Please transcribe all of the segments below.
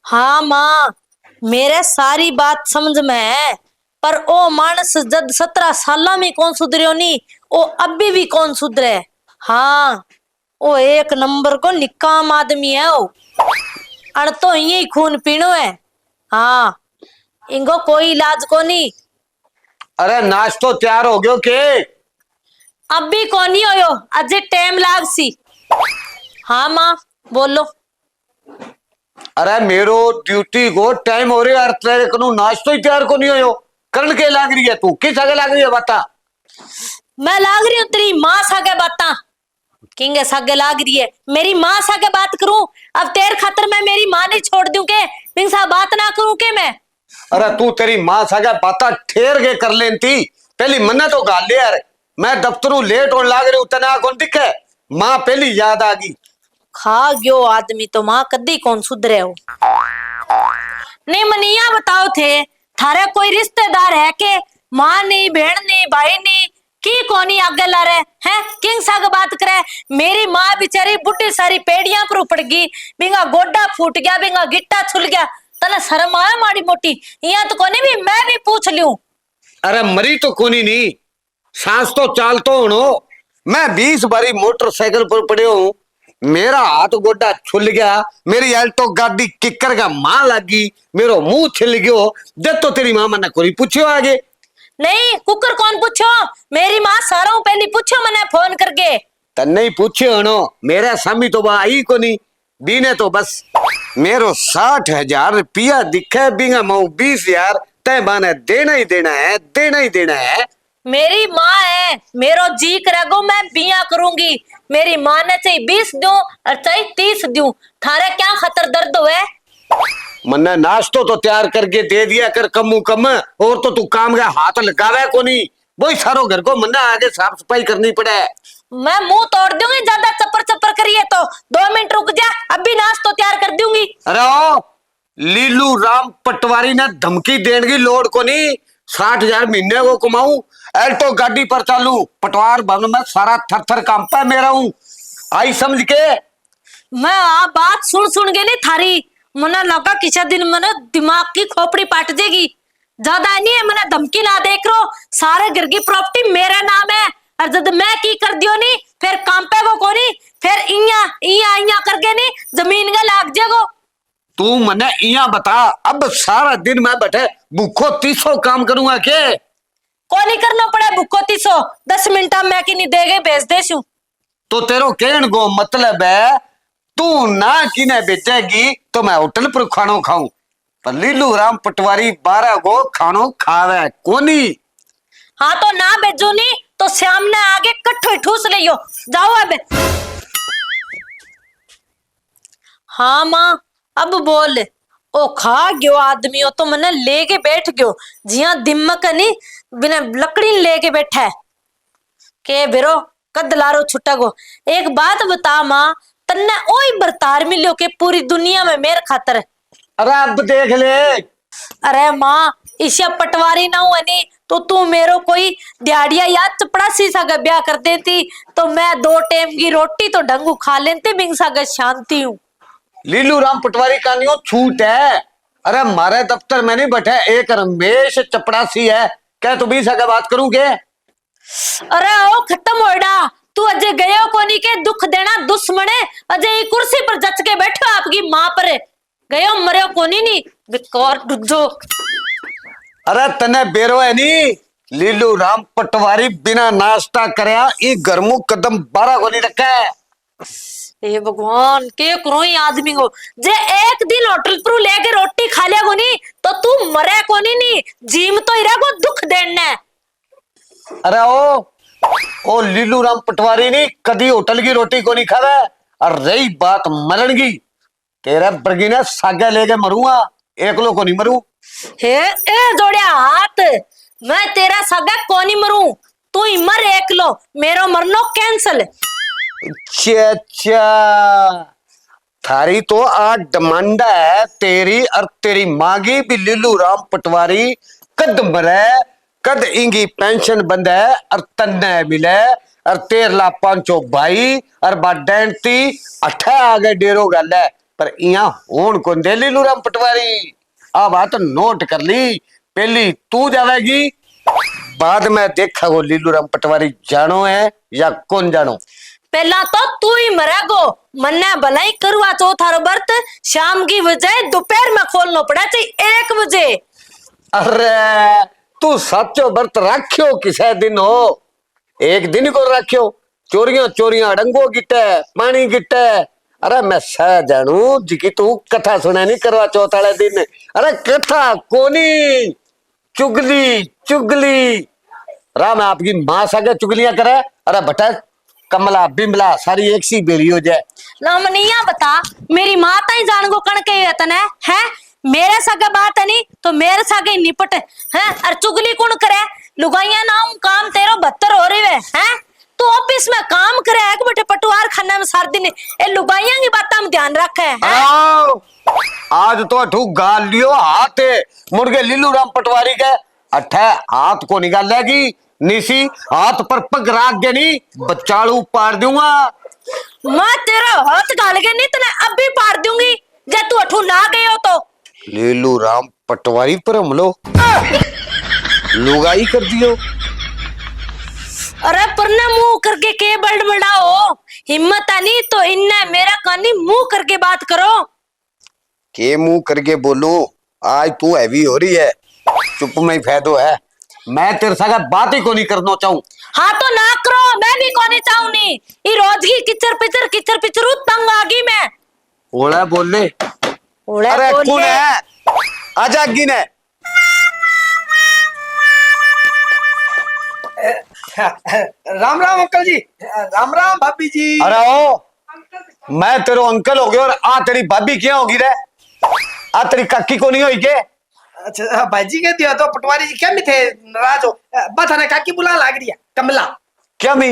हाँ माँ, मेरे सारी बात समझ में है। पर ओ मानस जद 17 साल में कौन सुधरियो नी, ओ अभी भी कौन सुधरे। हाँ, ओ एक नंबर को निकाम आदमी है ओ। अण तो यही खून पीनो है। हाँ, इनको कोई इलाज को नहीं। अरे नाच तो तैयार हो गयो के? अभी कोनी होयो, अजे टाइम लाग सी। हाँ माँ, बोलो। अरे मेरो ड्यूटी को टाइम हो रही है, तेरे को नाच तो ही तैयार को नहीं हो। करण के लाग रही है, तू किस आगे लाग रही है बता। मैं लाग रही हूँ तेरी माँ सागे बाता। किंगे सागे लाग रही है, मेरी माँ सागे बात करूं। अब तेर खातर मैं मेरी माँ नहीं छोड़ दूं के, बिन सा बात ना करूं के मैं। अरे तू तेरी माँ सागा बाता ठेर के कर लेती। पहली मन्ना तो गाल लिया यार। मैं दफ्तरों लेट और लाग रही हूं, तना कौन दिखे। माँ पहली याद आ गई। खा गयो आदमी तो माँ कदी कौन सुधरे हो। नहीं मनिया बताओ थे, थारे कोई रिश्तेदार है के? माँ नहीं, बहन नहीं, भाई नहीं, की कोनी आगे ला रहे हैं? किंग साग बात करे। मेरी माँ बेचारी बुढ़ी सारी पेड़ियां पर उपड़ गई, बिंगा गोड्डा फूट गया, बिंगा गिट्टा छुल गया। तने शर्म आया माड़ी मोटी? यहाँ तो कोनी भी मैं भी पूछ लूं। अरे मरी तो कोनी नहीं, सांस तो चाल तो हूं। मैं 20 बारी मोटरसाइकिल पर पड़े हूं, मेरा हाथ गोड्डा छुल गया, मेरी अल्टो गाड़ी किक्कर का मां लगी, मेरो मुंह छिल गयो। जब तो तेरी मां मना कोई पूछियो आगे। नहीं, कुकर कौन पूछो? मेरी माँ सारा पहली पूछो मैंने फोन करके। तन्ने ही पूछियो हनो, मेरा स्वामी तो बा आई को नहीं। बीने तो बस मेरो 60,000 रुपया दिखे, बींगा मऊ 20,000 तय बाने देना ही देना है, देना ही देना है। मेरी माँ है, मेरो जी करेगो मैं बिया करूंगी। मेरी माँ ने चाहे 20 दूं और चाहे 30 दूं, थारे क्या खतर दर्द हुए? मन्ने नाश्तो तो तैयार करके दे दिया कर कम कम, और तो तू काम का हाथ लगावे को नहीं। वही सारो घर को मन्ना आगे साफ सफाई करनी पड़े। मैं मुंह तोड़ दूंगी ज्यादा चप्पर चप्पर करिए तो। 2 मिनट रुक जा, अभी नाश्तो तैयार कर दूंगी। अरे ओ लीलू राम पटवारी ने धमकी देने की लोड को नहीं। 60,000 महीने को कमाऊं, एल्टो गाड़ी पर चालू, पटवार भवन में सारा थर थर कांपा मेरा हूं। आई समझ के। मैं आ बात सुन सुन के नहीं थारी, मना लगा किसी दिन मना दिमाग की खोपड़ी पाट जाएगी। ज्यादा नहीं है, मना धमकी ना देख रो। सारे घर की प्रॉपर्टी मेरा नाम है, और जब मैं की कर दियो नहीं फिर कांपे को कोनी, फिर इया इया इया करके नहीं जमीन का लाग जाएगो। तू मने इया बता, अब सारा दिन मैं बैठे भूखो 300 काम करूंगा के? कोनी करना पड़े भूखो 300, 10 मिनट मैं की नहीं देगे भेज देशू। तो तेरो कहन गो मतलब है तू ना किने बेचेगी तो मैं होटल पर खानो खाऊं, पर लीलू राम पटवारी 12 गो खानो खावे कोनी। हाँ तो ना भेजो नहीं तो श्याम ने आगे कट्ठो ठूस लियो। जाओ अब। हाँ माँ, अब बोल। ओ खा गयो आदमी, ओ तो मने लेके बैठ गयो जिया दिमक नहीं, बिना लकड़ी लेके बैठा है के बिरो। कद लारो छुट्टा को। एक बात बता माँ, तन्ने ओई बरतार मिलियो के पूरी दुनिया में मेरे खातर? अरे अब देख ले। अरे माँ, इसे पटवारी ना हुआ नहीं तो तू मेरो कोई दिहाड़िया या चपड़ासी सा ब्याह कर देती, तो मैं 2 टाइम की रोटी तो ढंगू खा लेती, बिंग सा शांति हूँ। लीलू राम पटवारी का नहीं छूट है। अरे मारे दफ्तर में नहीं बैठे एक रमेश चपड़ासी है, क्या तू 20 आगे बात करूंगे? अरे ओ खत्म होड़ा, तू अजय गयो कोनी के दुख देना दुश्मने। अजय कुर्सी पर जच के बैठो आपकी माँ पर, गयो मरियो कोनी नी बेकार डुजो। अरे तने बेरो है नी, लीलू राम पटवारी बिना नाश्ता करया ई घर मुंह कदम 12 को नहीं रखा है। हे भगवान, के करो ही आदमी को। जे एक दिन होटल पर लेके रोटी खा लिया कोनी तो तू मरे कोनी नी, जीम तो इरा को दुख देना। अरे ओ लीलू राम पटवारी नहीं कदी होटल की रोटी को नहीं खावे। और रही बात मरण की, तेरे बरगी ने सागे लेके मरूंगा, एकलो को नहीं मरू। हे ए जोड़िया हाथ, मैं तेरा सगा कोनी मरू, तू ही मर एकलो, मेरो मरनो कैंसल। अच्छा, थारी तो आज डमांडा है तेरी और तेरी मांगी भी लीलू राम पटवारी कद मरे, कद इंगी पेंशन बंदे और तन्ने मिले, और 13 लाख 500 भाई और बाडेंती अठे आगे डेरो गल है। पर यहाँ होन कौन दे लीलू राम पटवारी। अब बात नोट कर ली, पहली तू जावेगी, बाद में देखा वो लीलू राम पटवारी जानो है या कौन जानो। पहला तो तू ही मरेगो, मन्ने भलाई करवा चौथ थारो व्रत शाम की बजाय दोपहर में खोलना पड़ा चाहिए 1 बजे। अरे तू सचो व्रत रखियो किसे दिन हो, एक दिन को रखियो। चोरियां चोरियां अड़ंगो गिटे पानी गिटे। अरे मैं सह जानू जिकी तू कथा सुना नहीं करवा चौथ वाले दिन। अरे कथा कोनी, चुगली चुगली। राम आपकी मां सगे चुगलियां करे। अरे बटा कमला बिमला सारी एक सी बेली हो जाए ना मनिया बता, मेरी माता ही जान को कण के तने है, मेरे सगे बात है नहीं तो मेरे सगे निपट है। और चुगली कौन करे, लुगाइया ना काम तेरो 72 हो रही है। तू ऑफिस में काम करे है कि बेटे पटवार खाना में सार दिन ए लुगाइया की बात में ध्यान रखे है। आज तो अठू गाल लियो हाथ मुर्गे लीलू राम पटवारी के अठे हाथ को निकाल लेगी। निसी हाथ पर पग राख दे नहीं बच्चाड़ू पार दूंगा। मैं तेरा हाथ गाल के नहीं तने अब भी पार दूंगी जब तू अठू ना गए हो तो। लीलू राम पटवारी पर हमलो लुगाई कर दियो। अरे परने मुंह करके के बड़बड़ाओ, हिम्मत है नहीं तो इन्ने मेरा कानी मुंह करके बात करो। के मुंह करके बोलू, आज तू हैवी हो रही है, चुप में ही फायदो है। मैं तेरे साथ बात ही को नहीं करना चाहूं। हाँ तो ना करो, मैं भी कोनी चाहूं नहीं। ये रोज की किचर पिचर तंग आ गई मैं। ओले बोले, ओले अरे बोले। कौन है, आजा गिने। राम राम अंकल जी। राम राम भाभी जी। अरे ओ मैं तेरो अंकल हो गया और आ तेरी भाभी क्या होगी रे, आ तेरी काकी को नहीं होगी के। अच्छा भाजी के दिया तो पटवारी जी क्या थे नाराज हो, बस हने काकी बुला लाग रही है कमला। क्या मी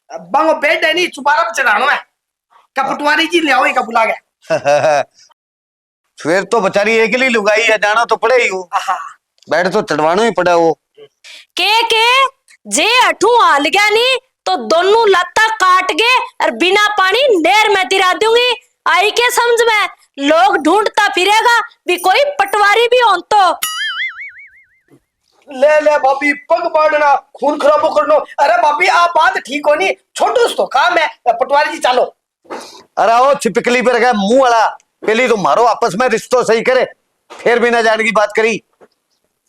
बांगो बेड है नहीं चुपारा पे चढ़ानो है का पटवारी जी ले आओ का बुला गया। फिर तो बेचारी एक ही लुगाई है, जाना तो पड़े ही हो, बैठ तो चढ़वाना ही पड़ा वो के जे अठू हाल गया नहीं तो दोनों लत्ता काट के और बिना पानी नहर में तिरा दूंगी। आई के समझ में, लोग ढूंढता फिरेगा भी कोई पटवारी भी हो तो। ले ले भाभी पग बाड़ना खून खराबो करनो। अरे भाभी आप बात ठीक हो नहीं, छोटू तो काम है पटवारी जी चालो। अरे ओ छिपकली पर गया मुंह वाला, पहले तो मारो आपस में रिश्तों सही करे, फिर बिना जाने की बात करी।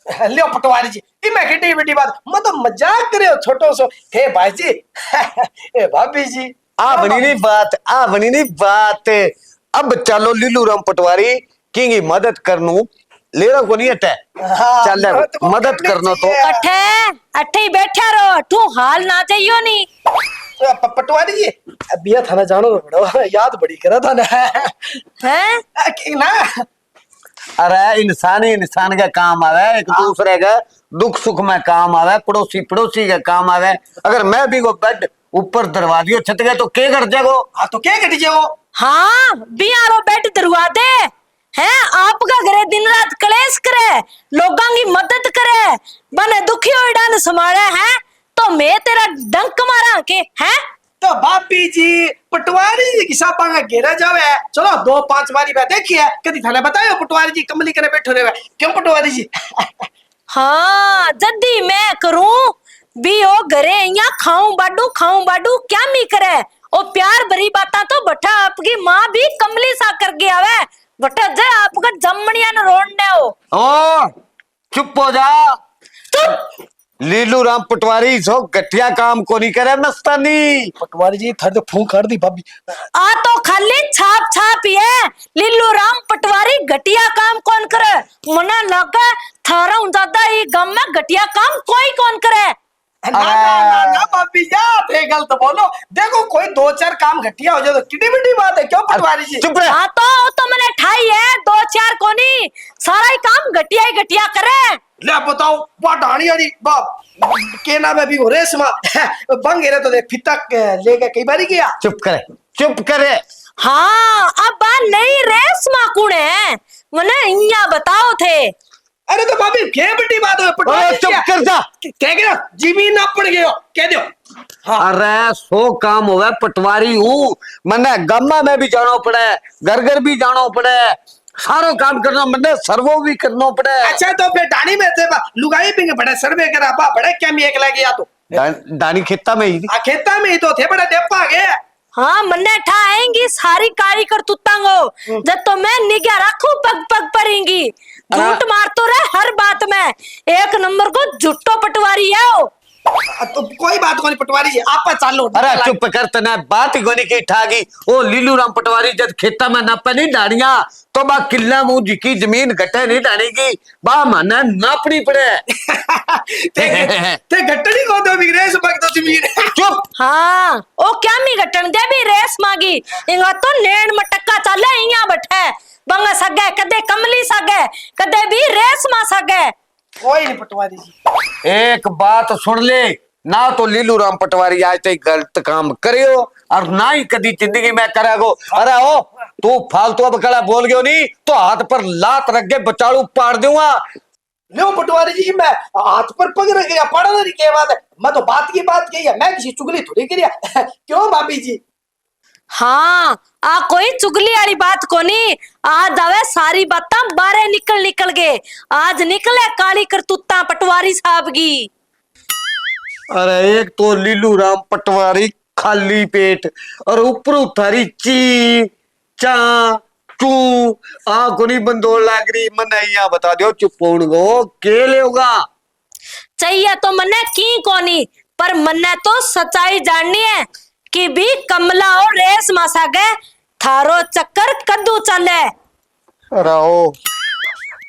लियो पटवारी जी मैं कितनी बड़ी बात, मैं तो मजाक करे हो छोटो सो। हे भाई जी ए भाभी जी आ बनी नहीं बात, आ बनी नहीं बात। अब चलो लीलू राम पटवारी की मदद करनू ले रहा को नहीं हटे। हाँ, चल तो मदद करनो तो अठे अठे ही बैठा रहो, अठू हाल ना चाहिए नहीं। पटवारी जी अभी थाना जानो तो बड़ो याद बड़ी करा था ना हैं ना। अरे इंसान ही इंसान का काम आवे, एक दूसरे का दुख सुख में काम आवे, पड़ोसी पड़ोसी का काम आवे। अगर मैं भी वो बेड ऊपर दरवा दियो छत गए तो के कर जागो। हाँ तो क्या कटी जाओ। हाँ बियारो बैठ दरवा दे हैं, आपका घरे दिन रात कलेश करे, लोगों की मदद करे, बने दुखी हो डान संभाले हैं तो मैं तेरा डंक मारा के हैं। तो भाभी जी पटवारी जी की सापा का घेरा जावे, चलो 2-5 बारी मैं देखी है, कभी थाने बतायो पटवारी जी कमली करे बैठे रहे क्यों पटवारी जी। हाँ जदी मैं करूं भी ओ घरे यहाँ खाऊं बाडू क्या मी करे। ओ प्यार भरी बाता तो बठा आपकी माँ भी कमली सा कर गया वे, बठा जे आपका जमनिया न रोडने हो। ओ चुप हो जा। चुप। लीलू राम पटवारी सो गठिया काम को नहीं करे मस्तानी। पटवारी जी थर तो फूंक कर दी भाभी। आ तो खाली छाप छाप ही है, लीलू राम पटवारी घटिया काम कौन करे। मना लगा थारा ज्यादा ये गम में घटिया काम कोई कौन करे। ना भाभी जा थे गलत बोलो, देखो कोई 2-4 काम घटिया हो जाए तो कितनी बड़ी बात है क्यों पटवारी जी। चुप रहे। हाँ तो मैंने ठाई है 2-4 कोनी, सारा ही काम घटिया ही घटिया करे। ले बताओ वो ढाणी वाली बाप के नाम है भी हो रेशमा बंग रहे तो दे फिता लेके कई बारी गया। चुप करे चुप करे। हाँ अब नहीं रेशमा कुण है, मने इया बताओ थे। अरे तो भाभी क्या बड़ी बात है अरे पटवारी चुप कर जा। क्या कह जमीन ना पड़ गयो कह दो। हाँ अरे 100 काम होवे, पटवारी हूँ मने गम्मा में भी जाना पड़े, घर घर भी जाना पड़े, सारो काम करना मने सर्वो भी करना पड़े। अच्छा तो फिर डानी में थे लुगाई पिंग बड़े सर्वे करा बा बड़े क्या मी एक लगे या तो दानी खेता में ही आ खेता में ही तो थे बड़े देपा गए। हाँ मन्ने ठाएंगी सारी कारी कर तुतांगो जब तो मैं निगाह रखू पग पग परेंगी। झूठ मार तो रहे हर बात में, एक नंबर को झूठो पटवारी है वो। तो कोई बात को नहीं पटवारी जी आप चालो। अरे चुप कर, तना बात ही गोनी की ठागी। ओ लीलू राम पटवारी जब खेता में नापे नहीं डाड़िया तो बा किला मुंह जी जमीन घटे नहीं डालेगी, बा माना नापनी पड़े। ते घटनी को दो बिगरेस पग तो जमीन। चुप। हाँ ओ क्या मी घटन दे भी रेस मांगी इंगा तो नेण मटक्का चले इया बैठे बंगा सगे कदे कमली सगे कदे भी रेस मा सगे। कोई नहीं पटवारी जी। एक बात सुन ले, ना तो लीलू राम पटवारी आज तक गलत काम करियो और ना ही कदी जिंदगी में करेगो। अरे ओ तू फालतू बकला बोल गयो नहीं तो हाथ पर लात रख के बचाड़ू पाड़ दूंगा। लो पटवारी जी मैं हाथ पर पग रख गया पड़ा नहीं के बात है, मैं तो बात की बात कही है, मैं किसी चुगली थोड़ी करिया। क्यों भाभी जी? हाँ आ कोई चुगली वाली बात कोनी, आज आवे सारी बातां बारे निकल निकल के आज निकले काली करतूता पटवारी साहब की। अरे एक तो लीलू राम पटवारी खाली पेट और ऊपर थारी ची चा चू आ कोनी बंदोल लाग रही मन यहाँ बता दियो चुप होन गो के लेगा। चाहिए तो मन्ने की कोनी पर मन्ने तो सच्चाई जाननी है कि भी कमला और रेस मासा गए थारो चक्कर कद्दू चले। अरे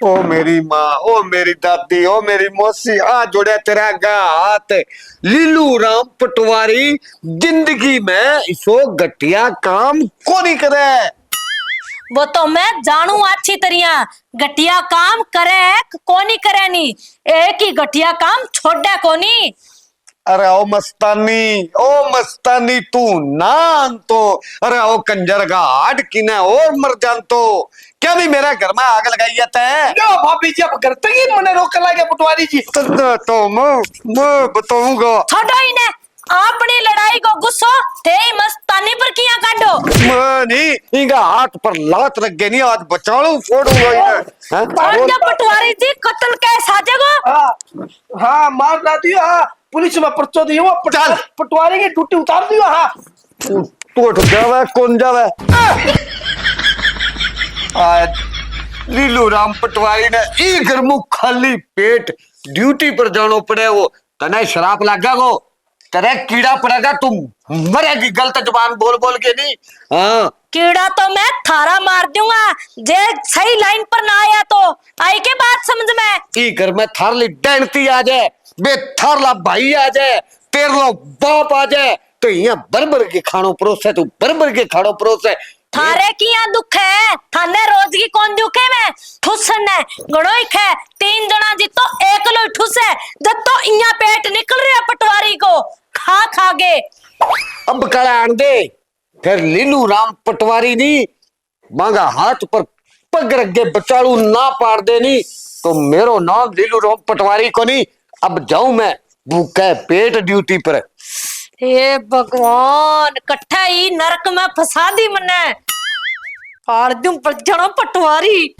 ओ मेरी माँ, ओ मेरी दादी, ओ मेरी मौसी आ जोड़े तेरा गा हाथ। लीलू राम पटवारी जिंदगी में इसो घटिया काम को नहीं करे। वो तो मैं जानू अच्छी तरह घटिया काम करे कोनी करे नी, एक ही घटिया काम छोड़े कोनी। अरे ओ मस्तानी तू नान तो, अरे ओ कंजर का हाड किने और मर जान तो क्या भी मेरे घर में आग लगाई जाता है। लो भाभी जी अब घर तक ही मने रोक लागे पटवारी जी। तो मैं बताऊंगा। छोड़ो इन्हें अपनी लड़ाई को गुस्सो थे मस्तानी पर किया काटो। मैं नहीं इनका हाथ पर लात रख गई नहीं आज बचाड़ू फोड़ूंगा इन्हें। और जब पटवारी जी कत्ल के साजेगो। हाँ मार ना दियो। हाँ पुलिस में पर्चो दियो पटवारी की ड्यूटी उतार दियो। हाँ तू उठ जावे कौन जावे। आज लीलू राम पटवारी ने ई घर मुंह खाली पेट ड्यूटी पर जानो पड़े, वो तने शराब लगा गो तेरे कीड़ा पड़ेगा, तुम मरेगी गलत जुबान बोल बोल के नहीं। हाँ कीड़ा तो मैं थारा मार दूंगा जे सही लाइन पर ना आया तो आई के बात समझ में। ई घर में थार ली डैनती आ जाए, बे थार ला भाई आ जाए, तेर लो बाप आ जाए तो यहाँ बरबर के खानो परोस है, तू बरबर के खानो परोस है। थारे की यहाँ दुख है थाने रोज की कौन दुख है मैं ठुसन है गड़ो ही है 3 जना जी तो एक लो ठुस है जब तो यहाँ पेट निकल रहा पटवारी को खा खा के। अब कड़ा आन दे फिर लीलू राम पटवारी नहीं मांगा हाथ पर पग रख के बचाड़ू ना पाड़ देनी तो मेरो नाम लीलू राम पटवारी को नहीं। अब जाऊं मैं भूखा पेट ड्यूटी पर। हे भगवान कट्ठा ही नरक में फंसा दी मन्ने पाड़ दूं पर जड़ो पटवारी।